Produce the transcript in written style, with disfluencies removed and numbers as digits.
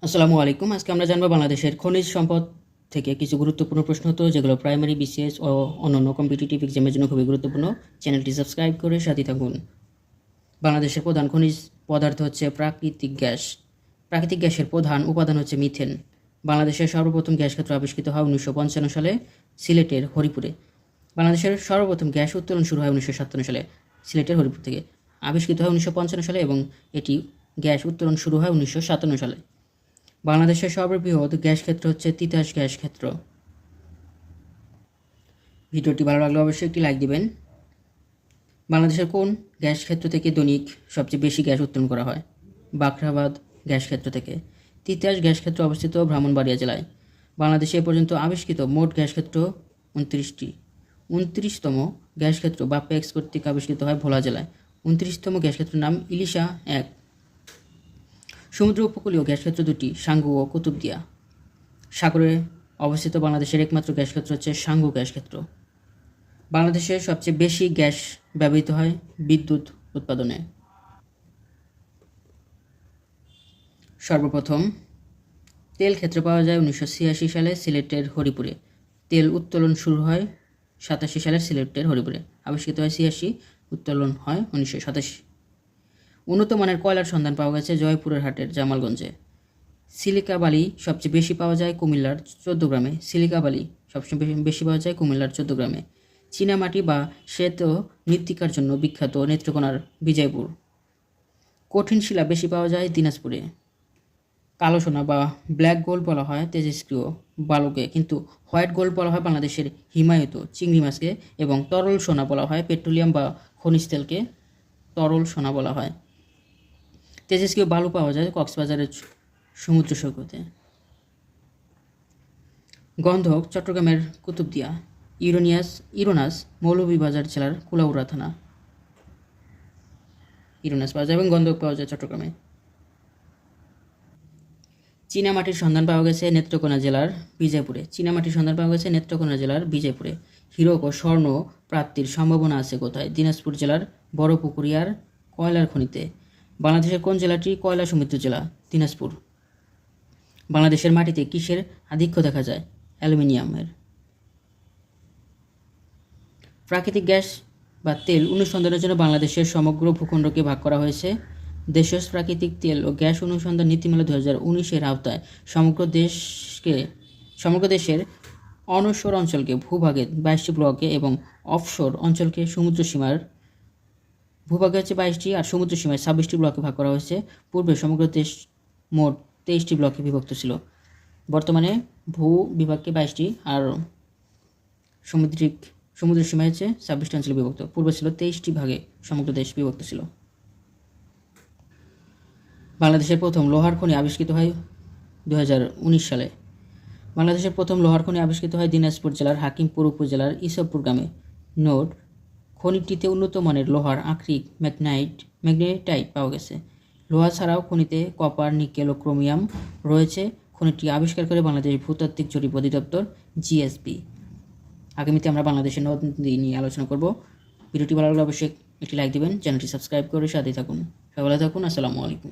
আসসালামু আলাইকুম। আজকে আমরা জানবো বাংলাদেশের খনিজ সম্পদ থেকে কিছু গুরুত্বপূর্ণ প্রশ্ন উত্তর, যেগুলো প্রাইমারি, বিসিএস ও অন্যান্য কম্পিটিটিভ এক্সামের জন্য খুবই গুরুত্বপূর্ণ। চ্যানেলটি সাবস্ক্রাইব করে সাথে থাকুন। বাংলাদেশের প্রধান খনিজ পদার্থ হচ্ছে প্রাকৃতিক গ্যাস। প্রাকৃতিক গ্যাসের প্রধান উপাদান হচ্ছে মিথেন। বাংলাদেশের সর্বপ্রথম গ্যাস ক্ষেত্র আবিষ্কৃত হয় 1955 সালে সিলেটের হরিপুরে। বাংলাদেশের সর্বপ্রথম গ্যাস উত্তোলন শুরু হয় 1957 সালে সিলেটের হরিপুর থেকে। আবিষ্কৃত হয় 1955 সালে এবং এটি গ্যাস উত্তোলন শুরু হয় 1957 সালে। বাংলাদেশের সর্ববৃহৎ গ্যাস ক্ষেত্র হচ্ছে তিতাস গ্যাস ক্ষেত্র। ভিডিওটি ভালো লাগলে অবশ্যই একটি লাইক দিবেন। বাংলাদেশের কোন গ্যাস ক্ষেত্র থেকে দৈনিক সবচেয়ে বেশি গ্যাস উত্তোলন করা হয়? বাখরাবাদ গ্যাস ক্ষেত্র থেকে। তিতাস গ্যাস ক্ষেত্র অবস্থিত ব্রাহ্মণবাড়িয়া জেলায়। বাংলাদেশে এ পর্যন্ত আবিষ্কৃত মোট গ্যাস ক্ষেত্র 29টি। 29তম গ্যাস ক্ষেত্র বা পেক্স কর্তৃক আবিষ্কৃত হয় ভোলা জেলায়। 29তম গ্যাস ক্ষেত্রের নাম ইলিশা 1। সমুদ্র উপকূলীয় গ্যাস ক্ষেত্র দুটি, সাঙ্গু ও কুতুবদিয়া। সাগরে অবস্থিত বাংলাদেশের একমাত্র গ্যাস ক্ষেত্র হচ্ছে সাঙ্গু গ্যাস ক্ষেত্র। বাংলাদেশে সবচেয়ে বেশি গ্যাস ব্যবহৃত হয় বিদ্যুৎ উৎপাদনে। সর্বপ্রথম তেল ক্ষেত্র পাওয়া যায় 1986 সালে সিলেটের হরিপুরে। তেল উত্তোলন শুরু হয় 87 সালের সিলেটের হরিপুরে। আবিষ্কৃত হয় 86, উত্তোলন হয় 1987। উন্নত মানের কয়লার সন্ধান পাওয়া গেছে জয়পুরের হাটের জামালগঞ্জে। সিলিকা বালি সবচেয়ে বেশি পাওয়া যায় কুমিল্লার 14 গ্রামে। সিলিকা বালি সবচেয়ে বেশি পাওয়া যায় কুমিল্লার 14 গ্রামে। চীনামাটি বা শ্বেত মৃত্তিকার জন্য বিখ্যাত নেত্রকোনার বিজয়পুর। কঠিন শিলা বেশি পাওয়া যায় দিনাজপুরে। কালো সোনা বা ব্ল্যাক গোল্ড বলা হয় তেজস্ক্রিয় বালুকে, কিন্তু হোয়াইট গোল্ড বলা হয় বাংলাদেশের হিমায়িত চিংড়ি মাছকে, এবং তরল সোনা বলা হয় পেট্রোলিয়াম বা খনিজ তেলকে তরল সোনা বলা হয়। তেজস্ক্রিয় বালু পাওয়া যায় কক্সবাজারের সমুদ্র সৈকতে। গন্ধক চট্টগ্রামের কুতুবদিয়া। ইউরেনাস মৌলভীবাজার জেলার কুলাউড়া থানা। ইউরেনাস পাওয়া যায় এবং গন্ধক পাওয়া যায় চট্টগ্রামে। চীনামাটির সন্ধান পাওয়া গেছে নেত্রকোনা জেলার বিজয়পুরে। হীরক ও স্বর্ণ প্রাপ্তির সম্ভাবনা আছে কোথায়? দিনাজপুর জেলার বড়পুকুরিয়ার কয়লার খনিতে। বাংলাদেশের কোন জেলাটি কয়লা সমৃদ্ধ জেলা? দিনাজপুর। বাংলাদেশের মাটিতে কিসের আধিক্য দেখা যায়? অ্যালুমিনিয়ামের। প্রাকৃতিক গ্যাস বা তেল অনুসন্ধানের জন্য বাংলাদেশের সমগ্র ভূখণ্ডকে ভাগ করা হয়েছে দেশজ প্রাকৃতিক তেল ও গ্যাস অনুসন্ধান নীতিমালা 2019-এর আওতায়। সমগ্র দেশের অনশোর অঞ্চলকে ভূভাগে 22টি ব্লকে এবং অফশোর অঞ্চলকে সমুদ্র সীমার ভূভাগে হচ্ছে 22টি আর সমুদ্র সীমায় 26টি ব্লকে ভাগ করা হয়েছে। পূর্বে সমগ্র দেশ মোট 23টি ব্লকে বিভক্ত ছিল। বর্তমানে ভূ বিভাগকে 22টি আর সমুদ্র সীমায় হচ্ছে 26টি অঞ্চলে বিভক্ত। পূর্বে ছিল 23টি ভাগে সমগ্র দেশ বিভক্ত ছিল। বাংলাদেশের প্রথম লোহার খনি আবিষ্কৃত হয় 2019 সালে। বাংলাদেশের প্রথম লোহার খনি আবিষ্কৃত হয় দিনাজপুর জেলার হাকিমপুর উপজেলার ইসবপুর গ্রামে। নোট: খনিটিতে উন্নত মানের লোহার আকরিক ম্যাগনেটাইট পাওয়া গেছে। লোহা ছাড়াও খনিতে কপার, নিকেল ও ক্রোমিয়াম রয়েছে। খনিটি আবিষ্কার করে বাংলাদেশ ভূতাত্ত্বিক জরিপ অধিদপ্তর জিএসবি। আগামীতে আমরা বাংলাদেশের নদী নিয়ে আলোচনা করব। ভিডিওটি ভালো লাগলে অবশ্যই একটি লাইক দিবেন, চ্যানেলটি সাবস্ক্রাইব করে সাথে থাকুন। সবাই ভালো থাকুন। আসসালামু আলাইকুম।